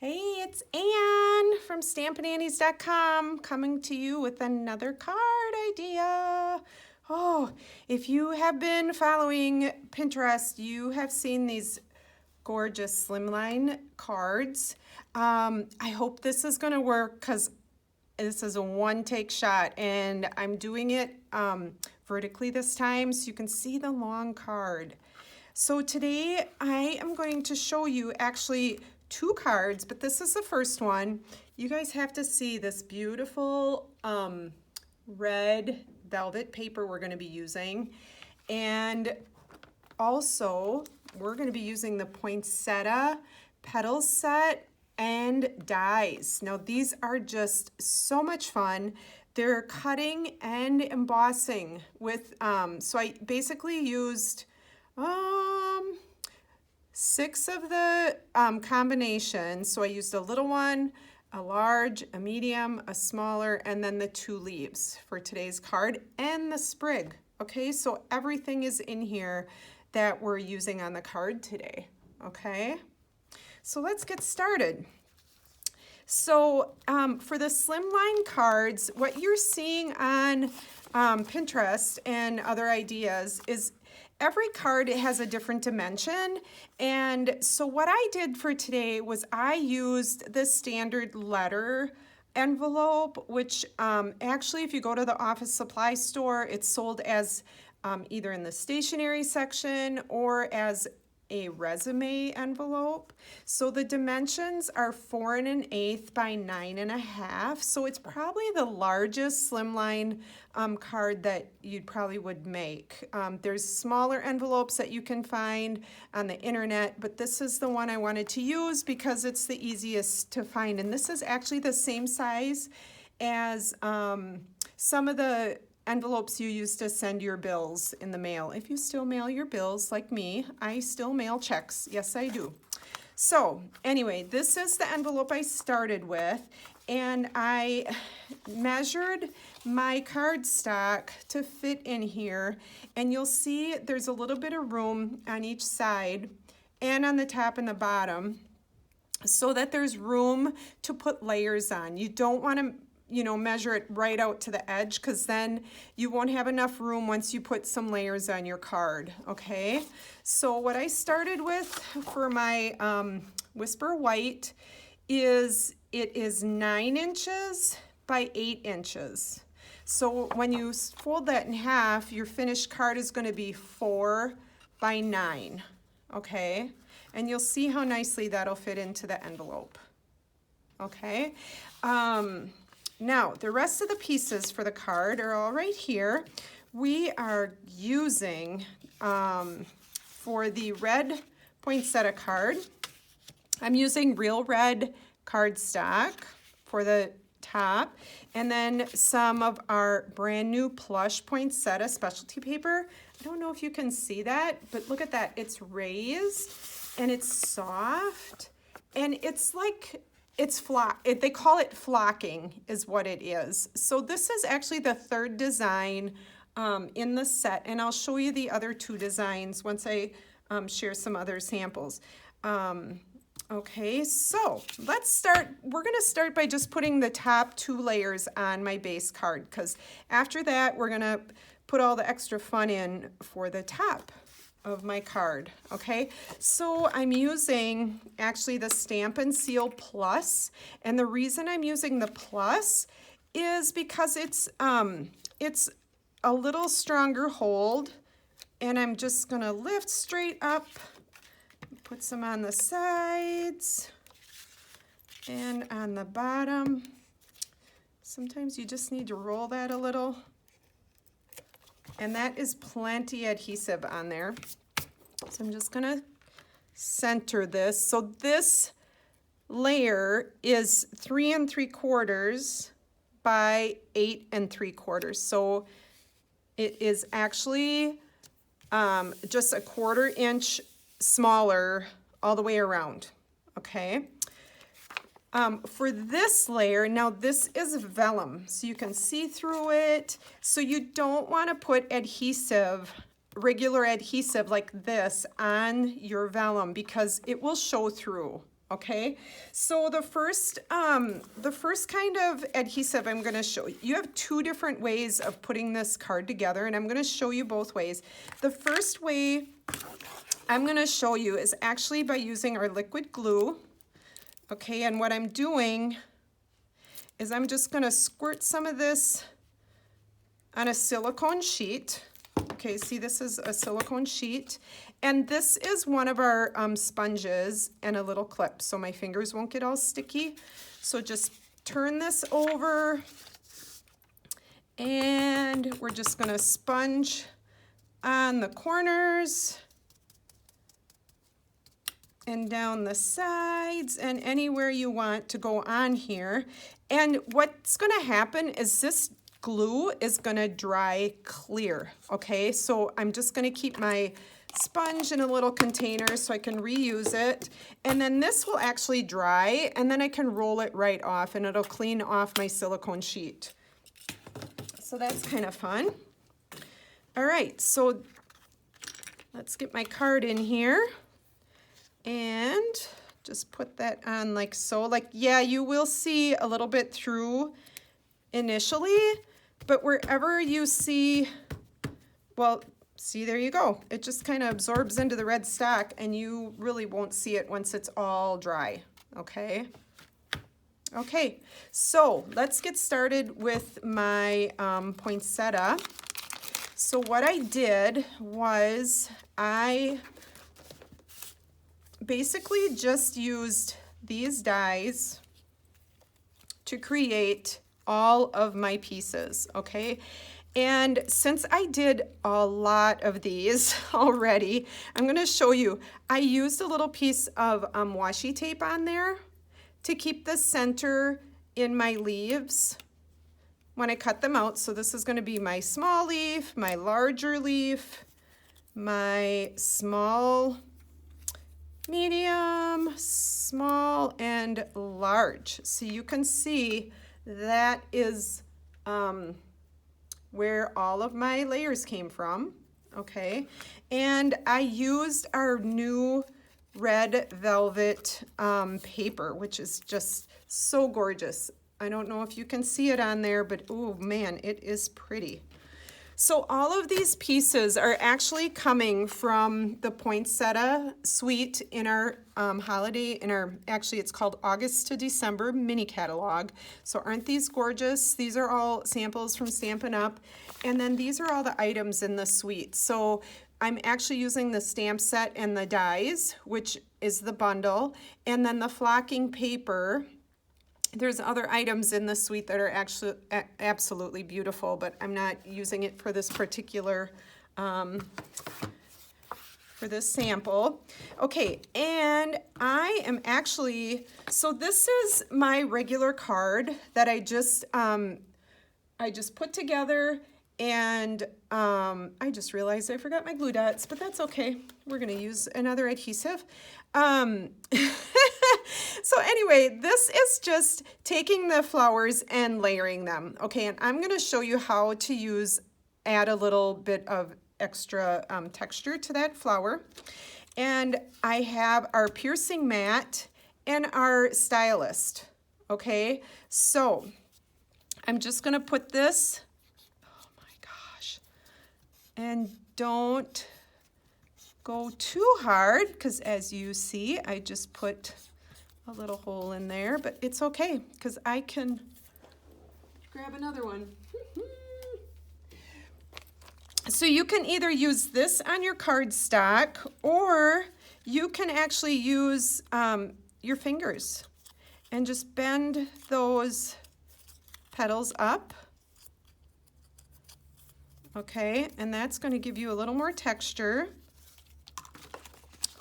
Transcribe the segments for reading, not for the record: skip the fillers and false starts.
Hey, it's Anne from StampinAnnies.com coming to you with another card idea. Oh, if you have been following Pinterest, you have seen these gorgeous Slimline cards. I hope this is going to work because this is a one-take shot, and I'm doing it vertically this time so you can see the long card. So today I am going to show you actually two cards, but this is the first one. You guys have to see this beautiful red velvet paper we're going to be using. And also, we're going to be using the Poinsettia petal set and dies. Now, these are just so much fun. They're cutting and embossing with, so I basically used 6 of the combinations. So I used a little one, a large, a medium, a smaller, and then the 2 leaves for today's card and the sprig. Okay, so everything is in here that we're using on the card today. Okay, so let's get started. So for the Slimline cards, what you're seeing on Pinterest and other ideas is every card has a different dimension. And so what I did for today was I used the standard letter envelope, which actually if you go to the office supply store, it's sold as either in the stationery section or as a resume envelope. So the dimensions are 4 1/8 by 9 1/2. So it's probably the largest Slimline card that you probably would make. There's smaller envelopes that you can find on the internet, but this is the one I wanted to use because it's the easiest to find. And this is actually the same size as some of the envelopes you use to send your bills in the mail. If you still mail your bills like me, I still mail checks. Yes, I do. So anyway, this is the envelope I started with, and I measured my cardstock to fit in here, and you'll see there's a little bit of room on each side and on the top and the bottom so that there's room to put layers on. You don't want to measure it right out to the edge because then you won't have enough room once you put some layers on your card, okay? So what I started with for my Whisper White is it is 9 inches by 8 inches. So when you fold that in half, your finished card is going to be 4 by 9, okay? And you'll see how nicely that'll fit into the envelope, okay? Now, the rest of the pieces for the card are all right here. We are using, for the red poinsettia card, I'm using real red cardstock for the top, and then some of our brand new plush poinsettia specialty paper. I don't know if you can see that, but look at that. It's raised, and it's soft, and it's like, they call it flocking is what it is. So this is actually the 3rd design in the set, and I'll show you the other 2 designs once I share some other samples. Okay, so let's start. We're going to start by just putting the top 2 layers on my base card, because after that we're going to put all the extra fun in for the top of my card, okay? So I'm using actually the Stampin' Seal Plus, and the reason I'm using the Plus is because it's a little stronger hold, and I'm just gonna lift straight up, put some on the sides and on the bottom. Sometimes you just need to roll that a little. And that is plenty adhesive on there. So I'm just gonna center this. So this layer is 3 3/4 by 8 3/4. So it is actually just a 1/4 inch smaller all the way around, okay? For this layer, now this is vellum, so you can see through it. So you don't want to put adhesive, regular adhesive like this on your vellum because it will show through, okay? So the first kind of adhesive I'm gonna show you, you have two different ways of putting this card together, and I'm gonna show you both ways. The first way I'm gonna show you is actually by using our liquid glue, okay? And what I'm doing is I'm just gonna squirt some of this on a silicone sheet. Okay, see, this is a silicone sheet, and this is one of our sponges and a little clip, so my fingers won't get all sticky. So just turn this over, and we're just gonna sponge on the corners and down the sides and anywhere you want to go on here. And what's gonna happen is this glue is gonna dry clear, okay? So I'm just gonna keep my sponge in a little container so I can reuse it. And then this will actually dry, and then I can roll it right off, and it'll clean off my silicone sheet. So that's kind of fun. All right, so let's get my card in here and just put that on like so. Like, yeah, you will see a little bit through initially, but wherever you see, well, see, there you go. It just kind of absorbs into the red stock, and you really won't see it once it's all dry, okay? Okay, so let's get started with my poinsettia. So what I did was I basically just used these dies to create all of my pieces, okay? And since I did a lot of these already, I'm gonna show you. I used a little piece of washi tape on there to keep the center in my leaves when I cut them out. So this is gonna be my small leaf, my larger leaf, my small, medium, small, and large. So you can see that is where all of my layers came from, okay? And I used our new red velvet paper, which is just so gorgeous. I don't know if you can see it on there, but oh man, it is pretty. So all of these pieces are actually coming from the Poinsettia Suite in our holiday, actually it's called August to December mini catalog. So aren't these gorgeous? These are all samples from Stampin' Up. And then these are all the items in the suite. So I'm actually using the stamp set and the dies, which is the bundle, and then the flocking paper. There's other items in the suite that are actually absolutely beautiful, but I'm not using it for this particular, for this sample. Okay, and I am actually, so this is my regular card that I just put together, and I just realized I forgot my glue dots, but that's okay. We're gonna use another adhesive. So anyway, this is just taking the flowers and layering them, okay? And I'm gonna show you how to add a little bit of extra texture to that flower. And I have our piercing mat and our stylist, okay? So I'm just gonna put this, oh my gosh, and don't go too hard, because as you see, I just put a little hole in there, but it's okay, because I can grab another one. So you can either use this on your cardstock, or you can actually use your fingers and just bend those petals up. Okay, and that's going to give you a little more texture.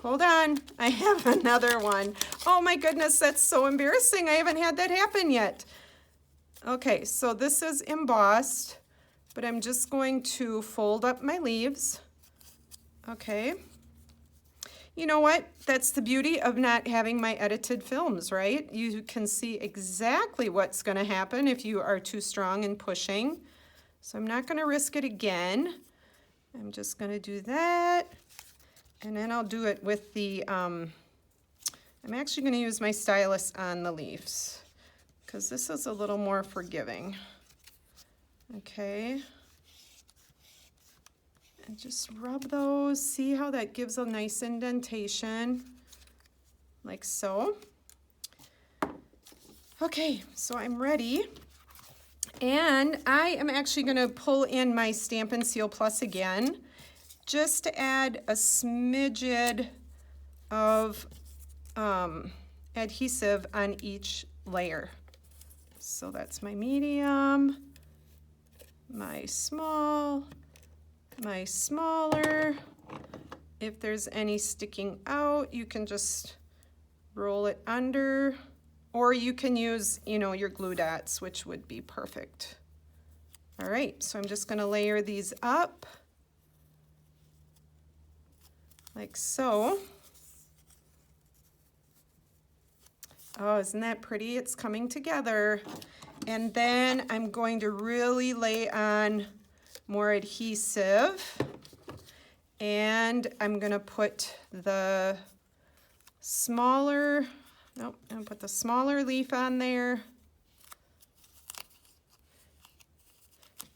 Hold on, I have another one. Oh my goodness, that's so embarrassing. I haven't had that happen yet. Okay, so this is embossed, but I'm just going to fold up my leaves. Okay. You know what? That's the beauty of not having my edited films, right? You can see exactly what's going to happen if you are too strong in pushing. So I'm not going to risk it again. I'm just going to do that. And then I'll do it with the I'm actually going to use my stylus on the leaves because this is a little more forgiving. Okay. And just rub those. See how that gives a nice indentation, like so. Okay, so I'm ready. And I am actually going to pull in my Stampin' Seal Plus again, just to add a smidgen of adhesive on each layer. So that's my medium, my small, my smaller. If there's any sticking out, you can just roll it under, or you can use, you know, your glue dots, which would be perfect. All right, so I'm just gonna layer these up like so. Oh, isn't that pretty? It's coming together. And then I'm going to really lay on more adhesive. And I'm gonna put the smaller, nope, I'm gonna put the smaller leaf on there.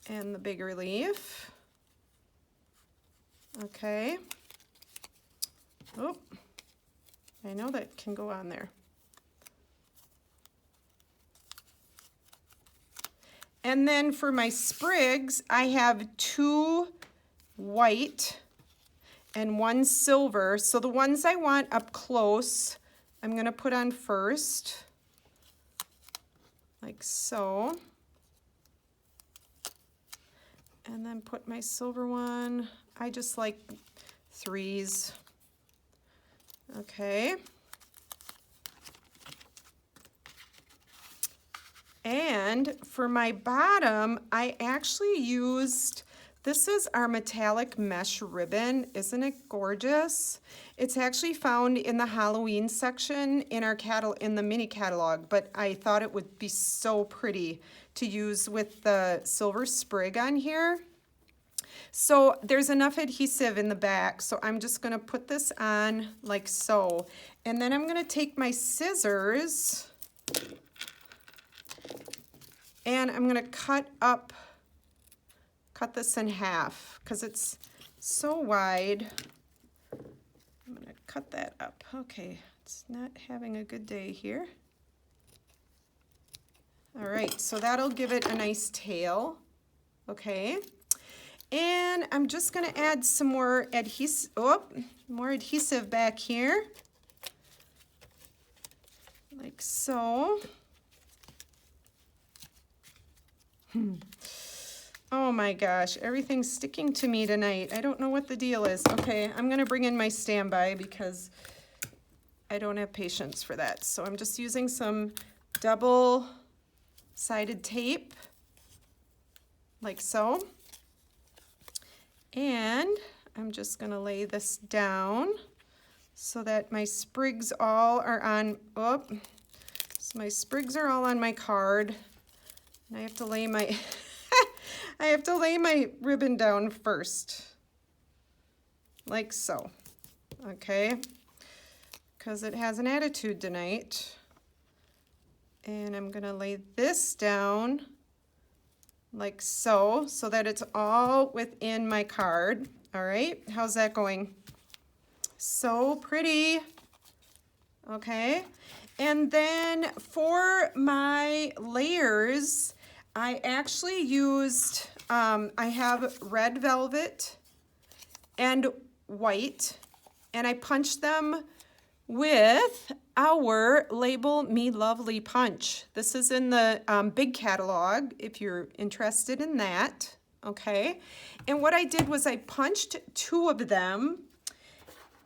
And the bigger leaf. Okay. Oh, I know that can go on there. And then for my sprigs, I have 2 white and 1 silver. So the ones I want up close, I'm gonna put on first, like so. And then put my silver one. I just like 3s. Okay. And for my bottom, I actually used, this is our metallic mesh ribbon. Isn't it gorgeous? It's actually found in the Halloween section in our in the mini catalog, but I thought it would be so pretty to use with the silver sprig on here. So there's enough adhesive in the back, so I'm just gonna put this on like so. And then I'm gonna take my scissors and I'm gonna cut this in half because it's so wide. I'm gonna cut that up. Okay, it's not having a good day here. All right, so that'll give it a nice tail, okay? And I'm just gonna add some more adhesive back here, like so. Oh my gosh, everything's sticking to me tonight. I don't know what the deal is. Okay, I'm gonna bring in my standby because I don't have patience for that. So I'm just using some double-sided tape, like so. And I'm just gonna lay this down so that my sprigs all are on, so my sprigs are all on my card. And I have to lay my, I have to lay my ribbon down first, like so, okay? Because it has an attitude tonight. And I'm gonna lay this down like so, so that it's all within my card. All right, how's that going? So pretty, okay? And then for my layers, I actually used, I have red velvet and white, and I punched them with our Label Me Lovely punch. This is in the big catalog if you're interested in that, okay? And what I did was I punched 2 of them,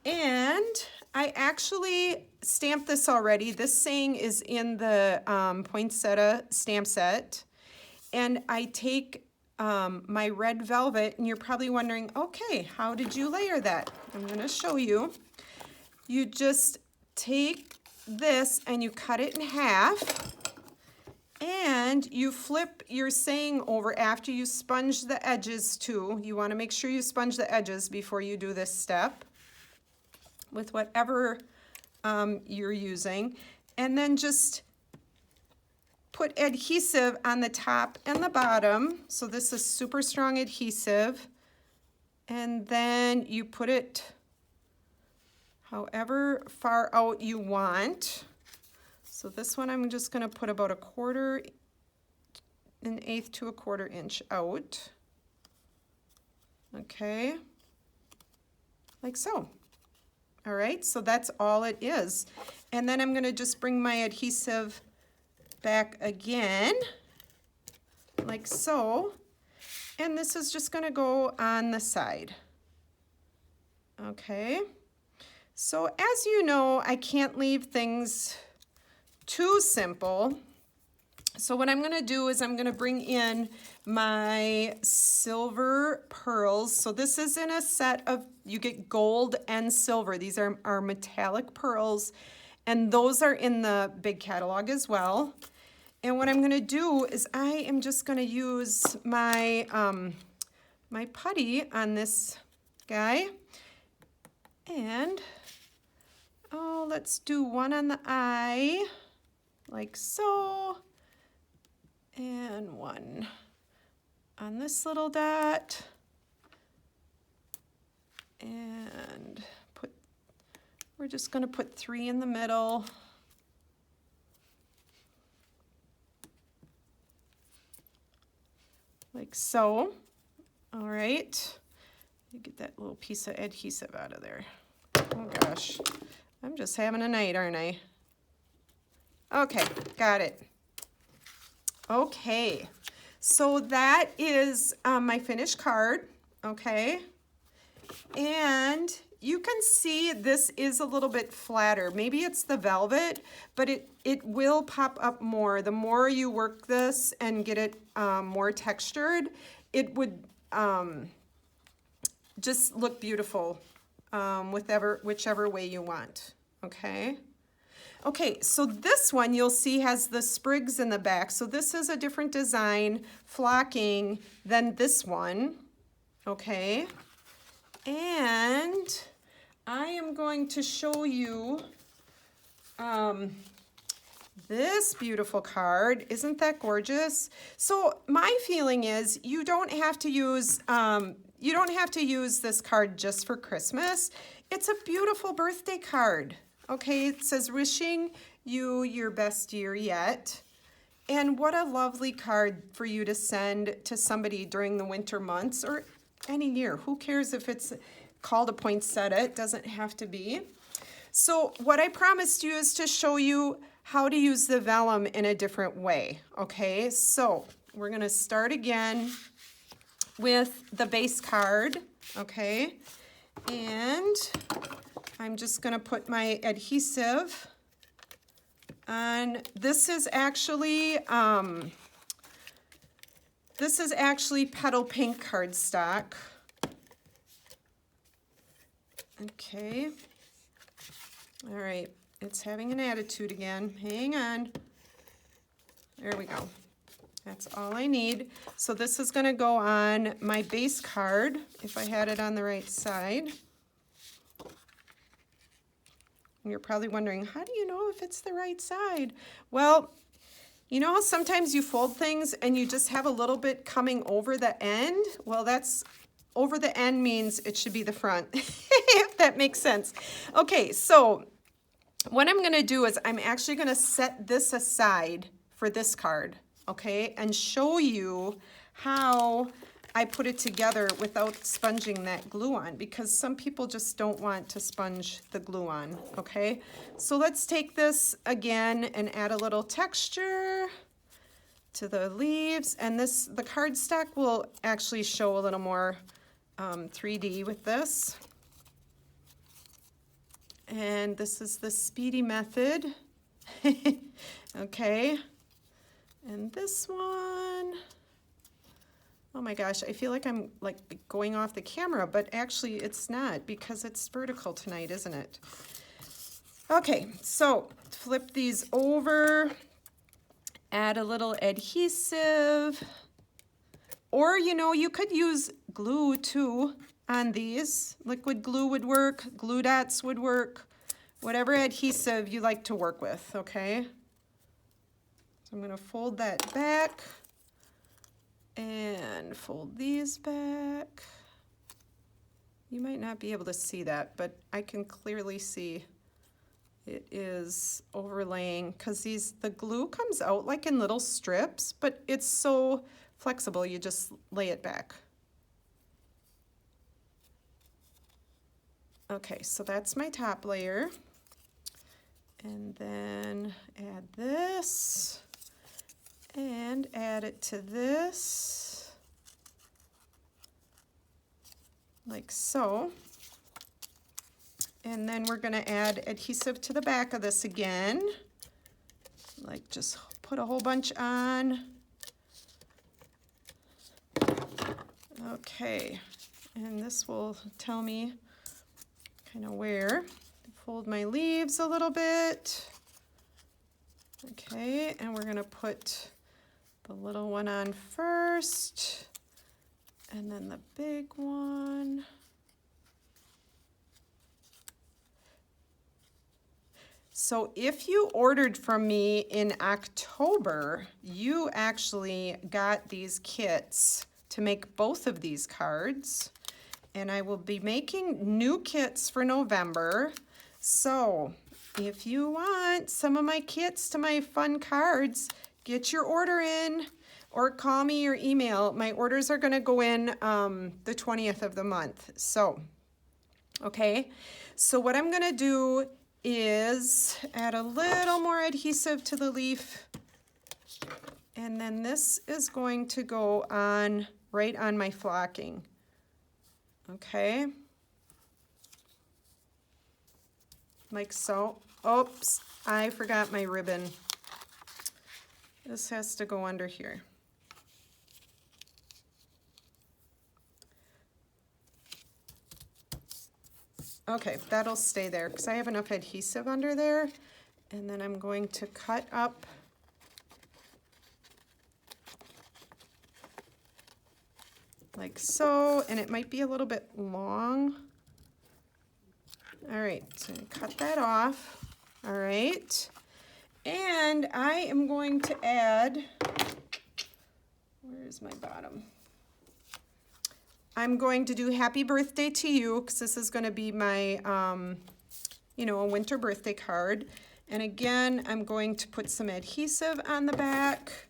and I actually stamped this already. This saying is in the Poinsettia stamp set. And I take my red velvet, and you're probably wondering, okay, how did you layer that? I'm gonna show you. You just take this and you cut it in half, and you flip your saying over after you sponge the edges too. You wanna make sure you sponge the edges before you do this step with whatever you're using, and then just put adhesive on the top and the bottom. So this is super strong adhesive, and then you put it however far out you want. So this one I'm just going to put about 1/4 1/8 to 1/4 inch out. Okay, like so. All right, so that's all it is. And then I'm going to just bring my adhesive back again, like so. And this is just going to go on the side. Okay, so as you know, I can't leave things too simple. So what I'm going to do is I'm going to bring in my silver pearls. So this is in a set of, you get gold and silver. These are metallic pearls, and those are in the big catalog as well. And what I'm going to do is I am just going to use my my putty on this guy, and oh, let's do one on the eye, like so. And one on this little dot, and we're just going to put 3 in the middle. Like so. All right. You get that little piece of adhesive out of there. Oh gosh, I'm just having a night, aren't I? Okay, got it. Okay, so that is my finished card, okay? And you can see this is a little bit flatter. Maybe it's the velvet, but it will pop up more. The more you work this and get it more textured, it would just look beautiful whichever way you want, okay? Okay, so this one you'll see has the sprigs in the back. So this is a different design, flocking, than this one, okay? And I am going to show you this beautiful card. Isn't that gorgeous? So my feeling is you don't have to use this card just for Christmas. It's a beautiful birthday card. Okay, it says wishing you your best year yet. And what a lovely card for you to send to somebody during the winter months or any year. Who cares if it's called a poinsettia? It doesn't have to be. So what I promised you is to show you how to use the vellum in a different way. Okay, so we're going to start again with the base card. Okay, and I'm just going to put my adhesive on. This is actually Petal Pink cardstock. Okay. All right. It's having an attitude again. Hang on. There we go. That's all I need. So this is going to go on my base card, if I had it on the right side. And you're probably wondering, how do you know if it's the right side? Well, you know how sometimes you fold things and you just have a little bit coming over the end? Well, that's over the end means it should be the front, if that makes sense. Okay, so what I'm going to do is I'm actually going to set this aside for this card, okay, and show you how I put it together without sponging that glue on, because some people just don't want to sponge the glue on, okay? So let's take this again and add a little texture to the leaves, and the cardstock will actually show a little more 3D with this. And this is the speedy method. Okay, and this one, oh my gosh, I feel like I'm like going off the camera, but actually it's not, because it's vertical tonight, isn't it? Okay, so flip these over, add a little adhesive, or you know, you could use glue too on these. Liquid glue would work, glue dots would work, whatever adhesive you like to work with, okay? So I'm going to fold that back and fold these back. You might not be able to see that, but I can clearly see it is overlaying because the glue comes out like in little strips, but it's so flexible, you just lay it back. Okay, so that's my top layer. And then add this and add it to this, like so. And then we're going to add adhesive to the back of this again. Like just put a whole bunch on. Okay, and this will tell me kind of where. Fold my leaves a little bit. Okay, and we're going to put the little one on first, and then the big one. So if you ordered from me in October, you actually got these kits to make both of these cards. And I will be making new kits for November. So if you want some of my kits to my fun cards, get your order in or call me or email. My orders are going to go in the 20th of the month. So, okay. So what I'm going to do is add a little more adhesive to the leaf, and then this is going to go on right on my flocking. Okay, like so. Oops, I forgot my ribbon. This has to go under here. Okay, that'll stay there because I have enough adhesive under there. And then I'm going to cut up like so, and it might be a little bit long. All right, so cut that off. All right, and I am going to add, where's my bottom? I'm going to do happy birthday to you because this is going to be my, you know, a winter birthday card. And again, I'm going to put some adhesive on the back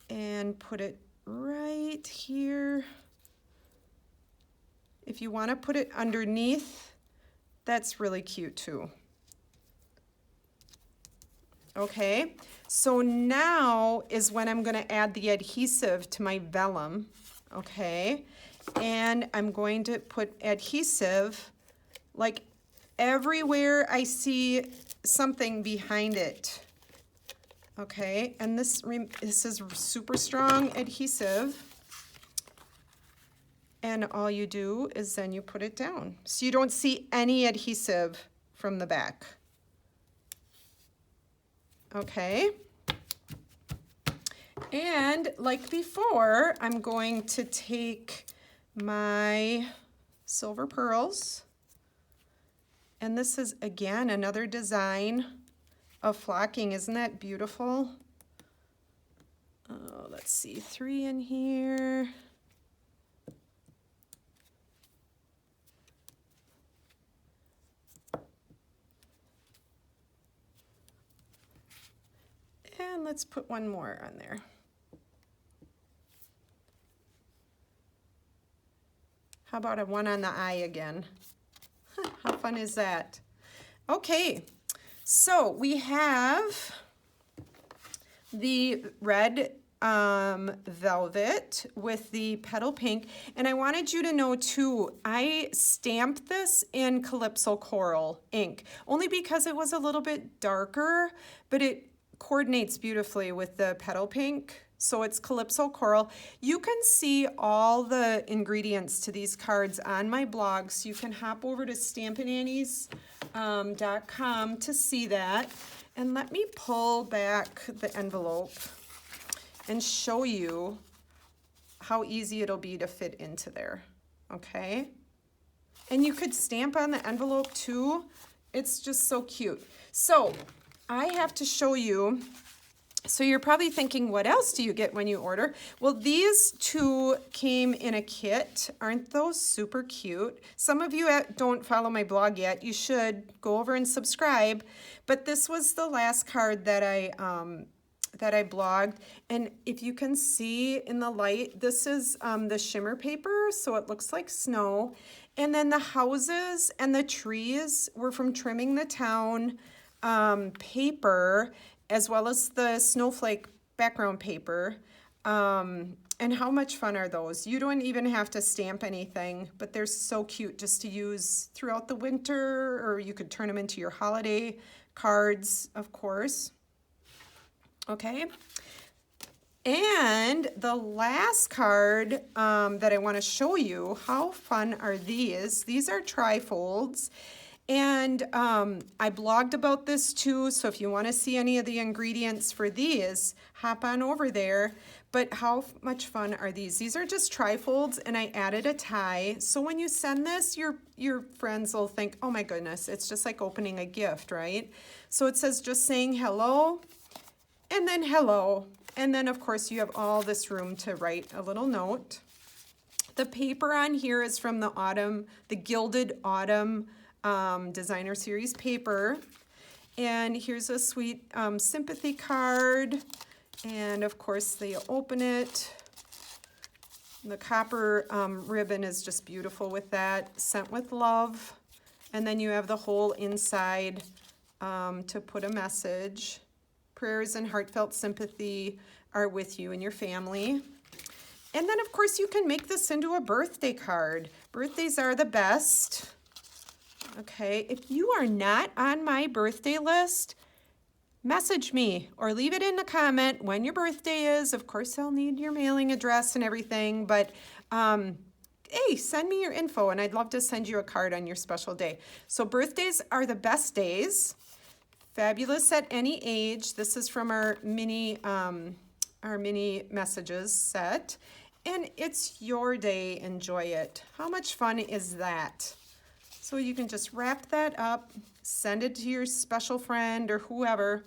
and put it right here. If you want to put it underneath, that's really cute too. Okay, so now is when I'm going to add the adhesive to my vellum. Okay, and I'm going to put adhesive like everywhere I see something behind it. Okay, and this is super strong adhesive, and all you do is then you put it down so you don't see any adhesive from the back. Okay, and like before, I'm going to take my silver pearls, and this is again another design of flocking. Isn't that beautiful? Oh, let's see, 3 in here. And let's put one more on there. How about a one on the eye again? How fun is that? Okay, so we have the red velvet with the petal pink, and I wanted you to know too, I stamped this in Calypso Coral ink, only because it was a little bit darker, but it coordinates beautifully with the petal pink. So it's Calypso Coral. You can see all the ingredients to these cards on my blog, so you can hop over to stampinannies.com to see that. And let me pull back the envelope and show you how easy it'll be to fit into there, okay? And you could stamp on the envelope too, It's just so cute. So I have to show you. So you're probably thinking, what else do you get when you order? Well, these two came in a kit. Aren't those super cute? Some of you don't follow my blog yet. You should go over and subscribe. But this was the last card that I blogged. And if you can see in the light, this is the shimmer paper, so it looks like snow. And then the houses and the trees were from Trimming the Town paper, as well as the snowflake background paper. And how much fun are those? You don't even have to stamp anything, but they're so cute just to use throughout the winter, or you could turn them into your holiday cards, of course. Okay. And the last card that I want to show you, how fun are these? These are trifolds. And I blogged about this too, so if you want to see any of the ingredients for these, hop on over there. But how much fun are these? These are just trifolds, and I added a tie. So when you send this, your friends will think, oh my goodness, it's just like opening a gift, right? So it says just saying hello, and then hello. And then, of course, you have all this room to write a little note. The paper on here is from the Gilded Autumn Designer Series paper. And here's a sweet sympathy card. And of course they open it. The copper ribbon is just beautiful with that. Sent with love. And then you have the whole inside to put a message. Prayers and heartfelt sympathy are with you and your family. And then of course you can make this into a birthday card. Birthdays are the best. Okay, if you are not on my birthday list, message me or leave it in the comment when your birthday is. Of course, I'll need your mailing address and everything, but hey, send me your info and I'd love to send you a card on your special day. So birthdays are the best days. Fabulous at any age. This is from our mini messages set. And it's your day. Enjoy it. How much fun is that? So you can just wrap that up, send it to your special friend or whoever,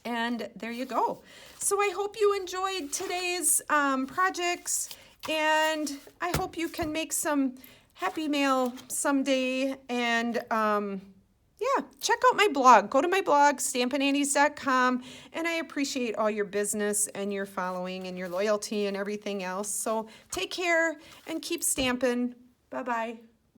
and there you go. So I hope you enjoyed today's projects, and I hope you can make some happy mail someday. And yeah, check out my blog. Go to my blog, stampinandies.com, and I appreciate all your business and your following and your loyalty and everything else. So take care and keep stamping. Bye-bye.